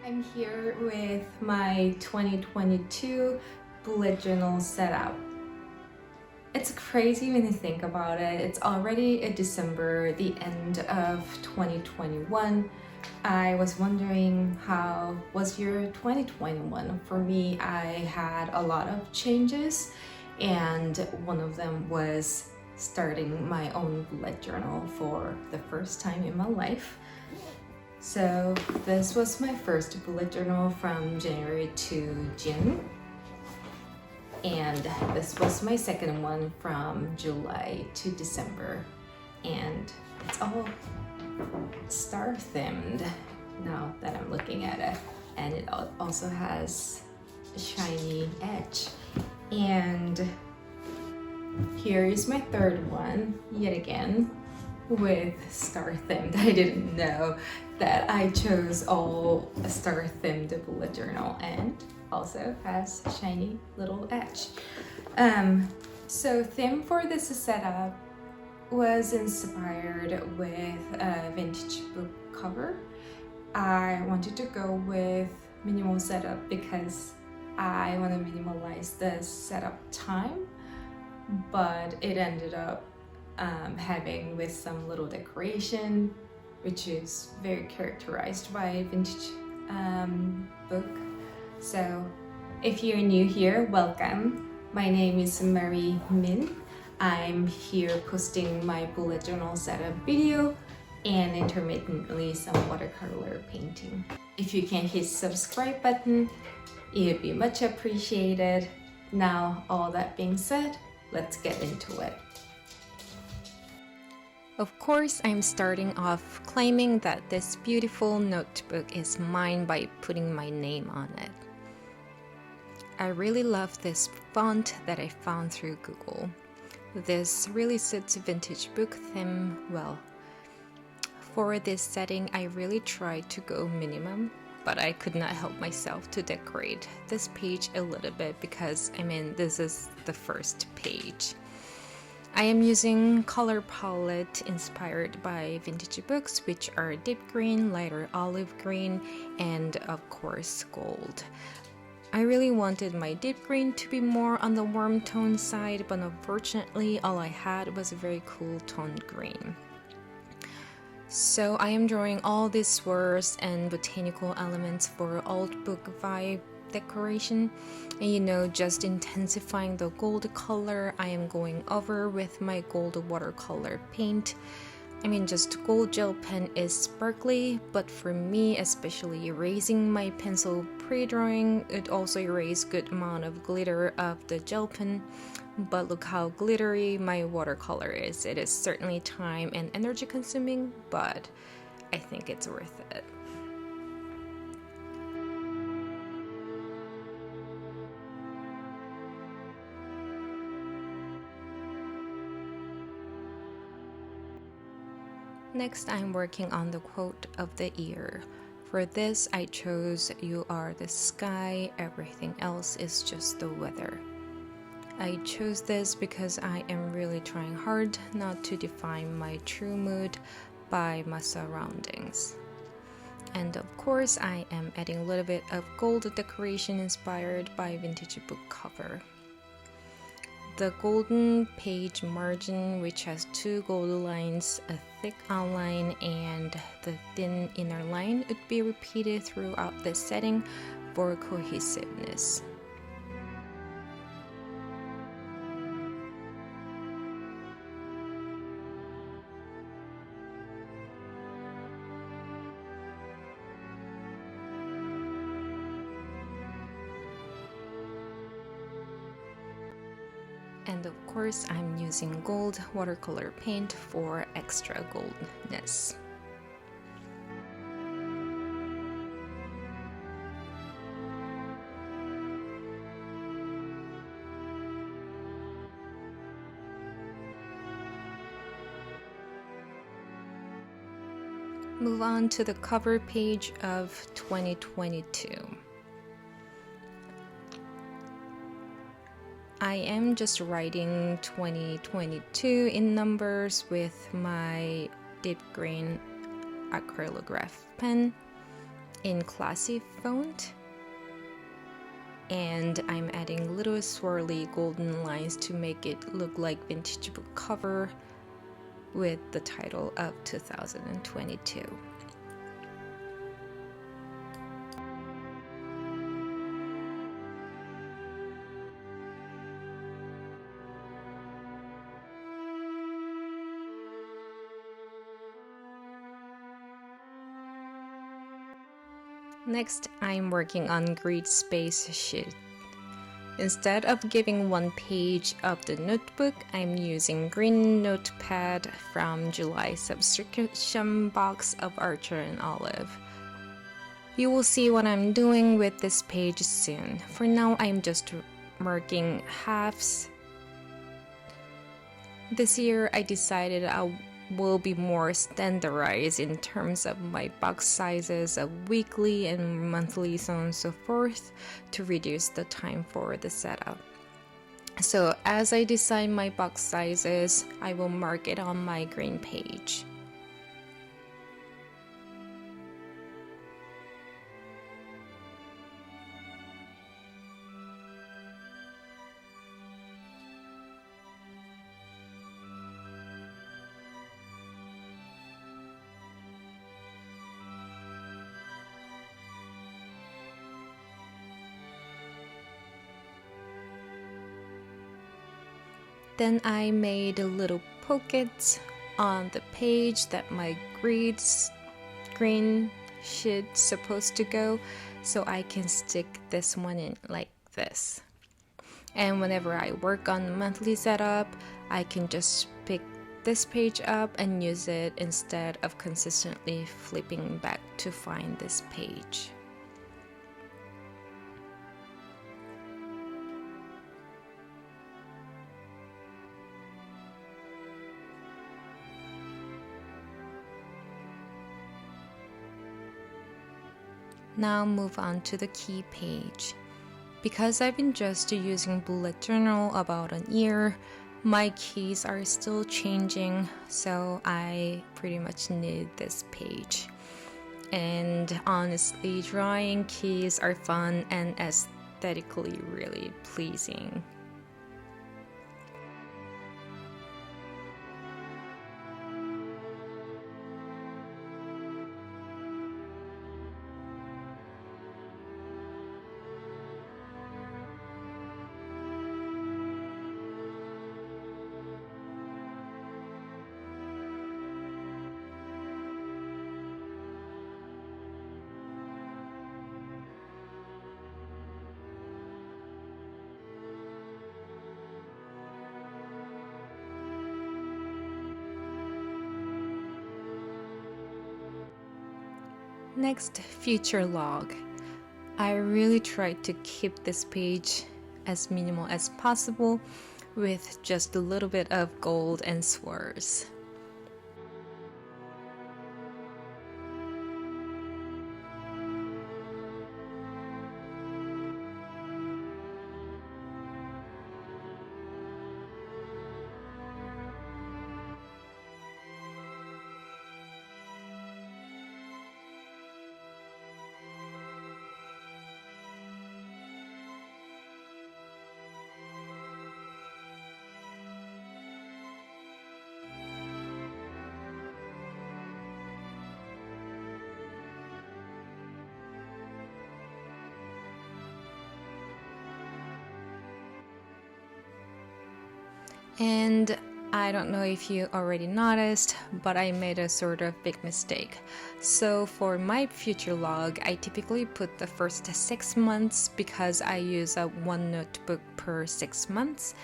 I'm here with my 2022 bullet journal setup. It's crazy when you think about it. It's already December, the end of 2021. I was wondering, how was your 2021? For me, I had a lot of changes, and one of them was starting my own bullet journal for the first time in my life. So this was my first bullet journal from January to June. And this was my second one from July to December. And it's all star themed now that I'm looking at it. And it also has a shiny edge. And here is my third one, yet again, with star themed. I didn't know that I chose all a star themed bullet journal, and also has a shiny little edge. So theme for this setup was inspired with a vintage book cover. I wanted to go with minimal setup because I want to minimalize the setup time, but it ended up having with some little decoration, which is very characterized by vintage book. So if you're new here, welcome. My name is Mary Min. I'm here posting my bullet journal setup video and intermittently some watercolor painting. If you can hit subscribe button, it would be much appreciated. Now, all that being said, let's get into it. Of course, I'm starting off claiming that this beautiful notebook is mine by putting my name on it. I really love this font that I found through Google. This really suits vintage book theme well. For this setting, I really tried to go minimum, but I could not help myself to decorate this page a little bit because, this is the first page. I am using color palette inspired by vintage books, which are deep green, lighter olive green, and of course gold. I really wanted my deep green to be more on the warm tone side, but unfortunately all I had was a very cool toned green. So I am drawing all these swirls and botanical elements for old book vibe decoration, and just intensifying the gold color I am going over with my gold watercolor paint. Just gold gel pen is sparkly, but for me, especially erasing my pencil pre-drawing, it also erased good amount of glitter of the gel pen. But look how glittery my watercolor is. It is certainly time and energy consuming, but I think it's worth it. Next, I'm working on the quote of the year. For this, I chose "You are the sky, everything else is just the weather." I chose this because I am really trying hard not to define my true mood by my surroundings. And of course, I am adding a little bit of gold decoration inspired by vintage book cover. The golden page margin, which has two gold lines, a thick outline, and the thin inner line, would be repeated throughout the setting for cohesiveness. And of course, I'm using gold watercolor paint for extra goldness. Move on to the cover page of 2022. I am just writing 2022 in numbers with my deep green acrylograph pen, in classy font, and I'm adding little swirly golden lines to make it look like vintage book cover with the title of 2022. Next, I'm working on grid space sheet. Instead of giving one page of the notebook, I'm using green notepad from July subscription box of Archer and Olive. You will see what I'm doing with this page soon. For now, I'm just marking halves. This year, I decided I will be more standardized in terms of my box sizes of weekly and monthly, so on and so forth, to reduce the time for the setup. So as I design my box sizes, I will mark it on my green page. Then I made little pockets on the page that my green sheet's supposed to go, so I can stick this one in like this. And whenever I work on the monthly setup, I can just pick this page up and use it instead of consistently flipping back to find this page. Now move on to the key page. Because I've been just using bullet journal about an year, my keys are still changing, so I pretty much need this page. And honestly, drawing keys are fun and aesthetically really pleasing. Next, future log. I really tried to keep this page as minimal as possible with just a little bit of gold and swirls. And I don't know if you already noticed, but I made a sort of big mistake. So for my future log, I typically put the first 6 months because I use one notebook per 6 months.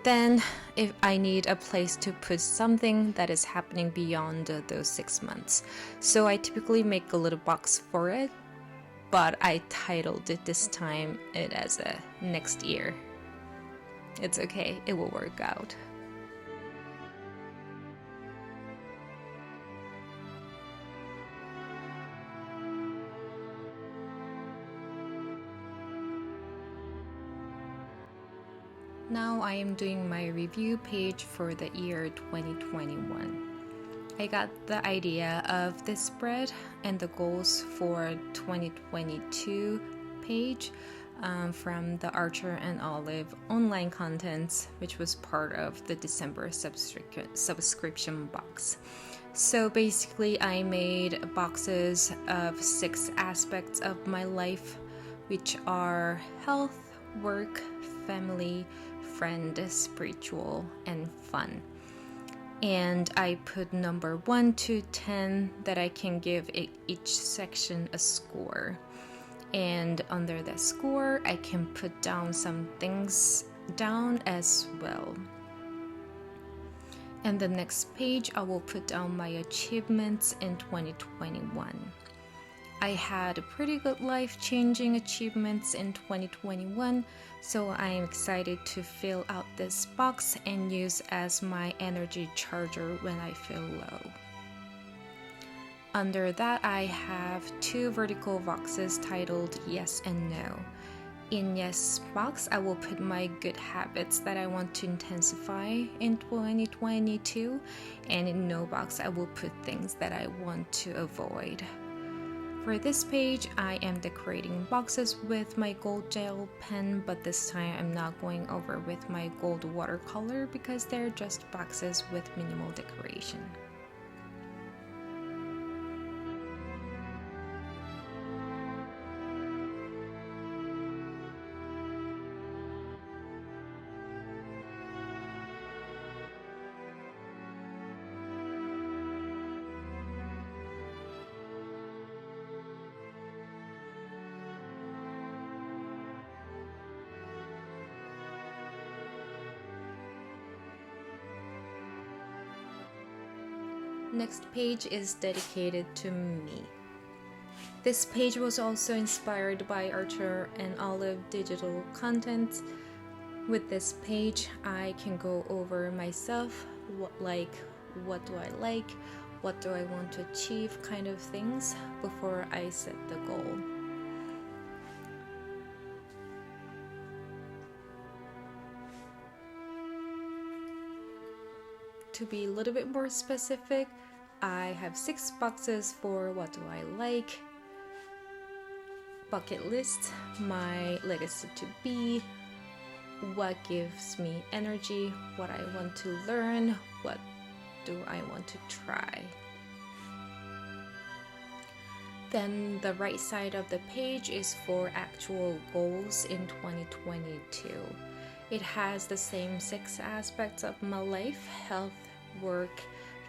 Then, if I need a place to put something that is happening beyond those 6 months. So I typically make a little box for it, but I titled it this time it as a next year. It's okay, it will work out. Now I am doing my review page for the year 2021. I got the idea of this spread and the goals for 2022 page from the Archer and Olive online contents, which was part of the December subscription box. So basically, I made boxes of 6 aspects of my life, which are health, work, family, friend, spiritual, and fun. And I put number 1 to 10 that I can give each section a score. And under that score, I can put down some things down as well. And the next page, I will put down my achievements in 2021. I had a pretty good life-changing achievements in 2021, so I am excited to fill out this box and use as my energy charger when I feel low. Under that, I have 2 vertical boxes titled Yes and No. In Yes box, I will put my good habits that I want to intensify in 2022, and in No box, I will put things that I want to avoid. For this page, I am decorating boxes with my gold gel pen, but this time I'm not going over with my gold watercolor because they're just boxes with minimal decoration. Next page is dedicated to me. This page was also inspired by Archer and Olive digital content. With this page, I can go over myself, what do I like, what do I want to achieve kind of things before I set the goal. To be a little bit more specific, I have 6 boxes for what do I like, bucket list, my legacy to be, what gives me energy, what I want to learn, what do I want to try. Then the right side of the page is for actual goals in 2022. It has the same 6 aspects of my life: health, work,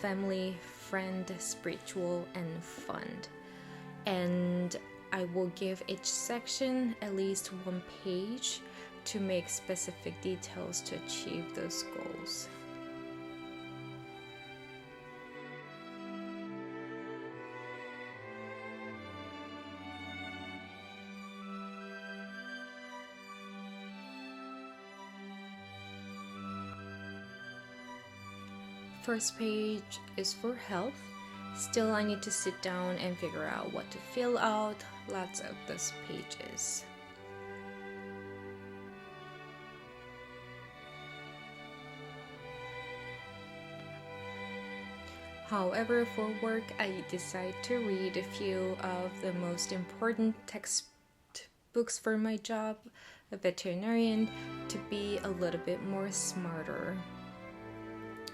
family, friend, spiritual, and fun. And I will give each section at least 1 page to make specific details to achieve those goals. First page is for health. Still, I need to sit down and figure out what to fill out. Lots of those pages. However, for work, I decide to read a few of the most important textbooks for my job, a veterinarian, to be a little bit more smarter.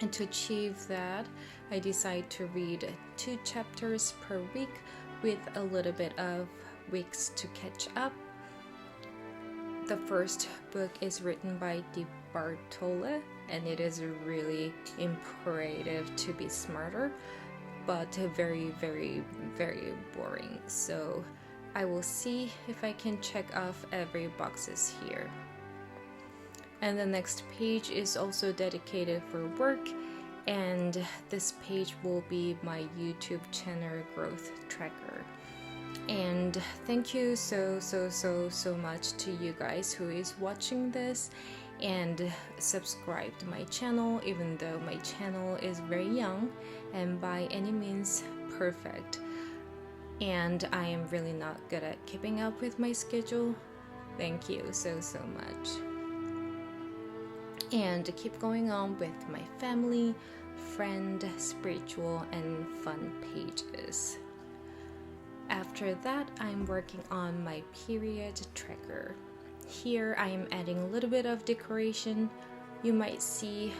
And to achieve that, I decide to read 2 chapters per week with a little bit of weeks to catch up. The first book is written by Di Bartolo, and it is really imperative to be smarter, but very, very, very boring. So I will see if I can check off every boxes here. And the next page is also dedicated for work, and this page will be my YouTube channel growth tracker. And thank you so much to you guys who is watching this and subscribe to my channel, even though my channel is very young and by any means perfect. And I am really not good at keeping up with my schedule. Thank you so much. And to keep going on with my family, friend, spiritual, and fun pages. After that, I'm working on my period tracker. Here I am adding a little bit of decoration. You might see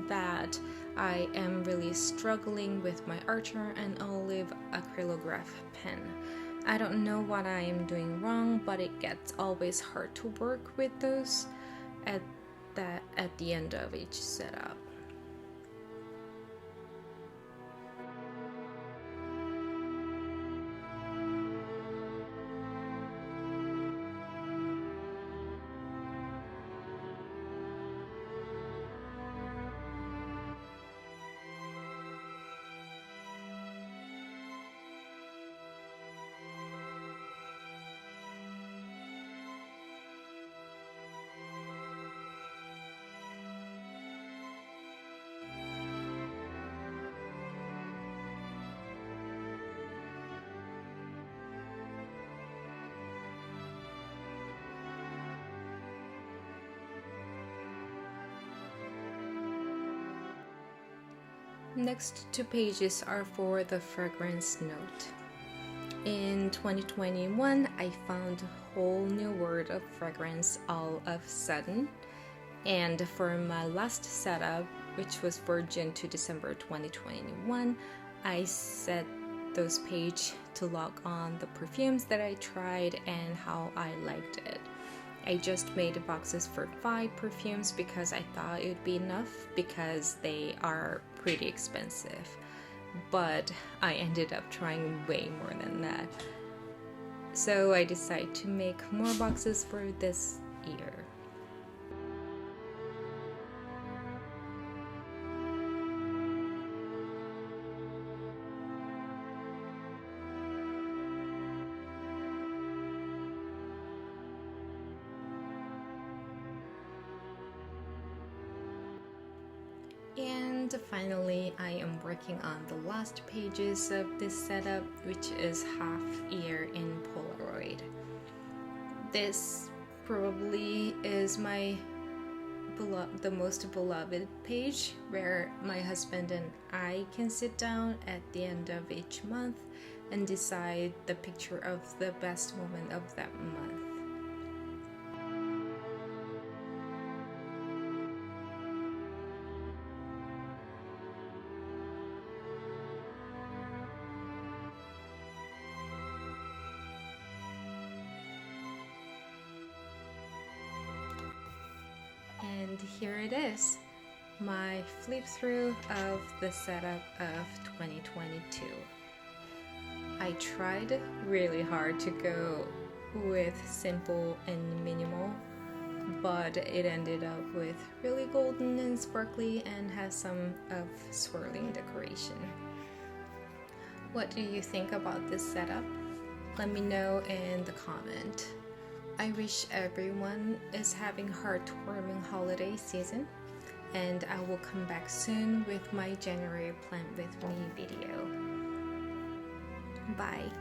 that I am really struggling with my Archer and Olive Acrylograph pen. I don't know what I am doing wrong, but it gets always hard to work with those at the end of each setup. Next two pages are for the fragrance note. In 2021, I found a whole new world of fragrance all of a sudden. And for my last setup, which was for June to December 2021, I set those pages to log on the perfumes that I tried and how I liked it. I just made boxes for 5 perfumes because I thought it would be enough because they are pretty expensive. But I ended up trying way more than that. So I decided to make more boxes for this year. And finally, I am working on the last pages of this setup, which is half year in Polaroid. This probably is the most beloved page, where my husband and I can sit down at the end of each month and decide the picture of the best moment of that month. And here it is, my flip through of the setup of 2022. I tried really hard to go with simple and minimal, but it ended up with really golden and sparkly and has some of swirling decoration. What do you think about this setup? Let me know in the comment. I wish everyone is having heartwarming holiday season, and I will come back soon with my January Plant With Me video. Bye!